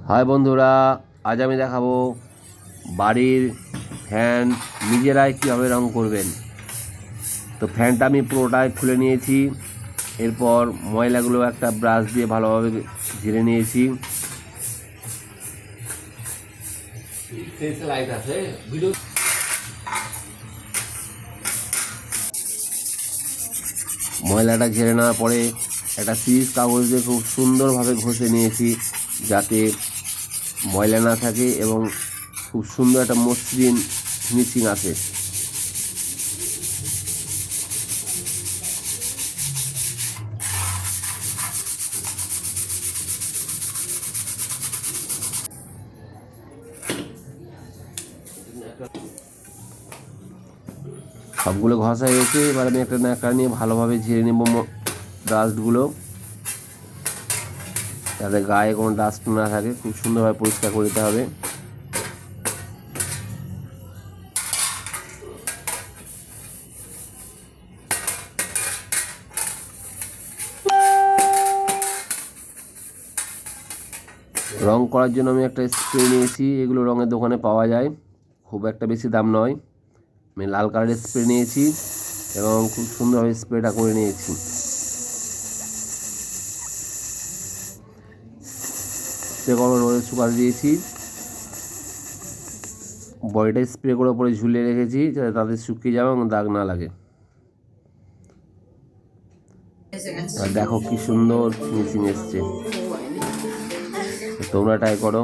High বন্ধুরা, আজ আমি দেখাবো বাড়ির ফ্যান নিজেরাই কীভাবে রং করবেন। তো ফ্যানটা আমি পুরোটাই খুলে নিয়েছি। এরপর ময়লাগুলো একটা ব্রাশ দিয়ে ভালোভাবে ঝেড়ে নিয়েছি। ময়লাটা ঝেড়ে নেওয়ার পরে একটা সিরিজ কাগজ দিয়ে খুব সুন্দরভাবে ঘষে নিয়েছি, যাতে ময়লা না থাকে এবং খুব সুন্দর একটা মসৃণ ফিনিশিং আসে। সবগুলো ঘষা হয়ে গেছে। এবার আমি একটা ন্যাকড়া নিয়ে ভালোভাবে ঝেড়ে নেব ডাস্টগুলো, যাতে গায়ে কোনো ডাস্ট না থাকে। খুব সুন্দরভাবে পরিষ্কার করে দিতে হবে। রং করার জন্য আমি একটা স্প্রে নিয়েছি। এগুলো রঙের দোকানে পাওয়া যায়, খুব একটা বেশি দাম নয়। আমি লাল কালারের স্প্রে নিয়েছি এবং খুব সুন্দরভাবে স্প্রেটা করে নিয়েছি। স্প্রে করে রোদে শুকাতে দিয়েছি। বডিটা স্প্রে করে উপরে ঝুলিয়ে রেখেছি, যাতে তাদের শুকিয়ে যাবে এবং দাগ না লাগে। আর দেখো কি সুন্দর ফিনিশিং এসছে। তোমরা ট্রাই করো।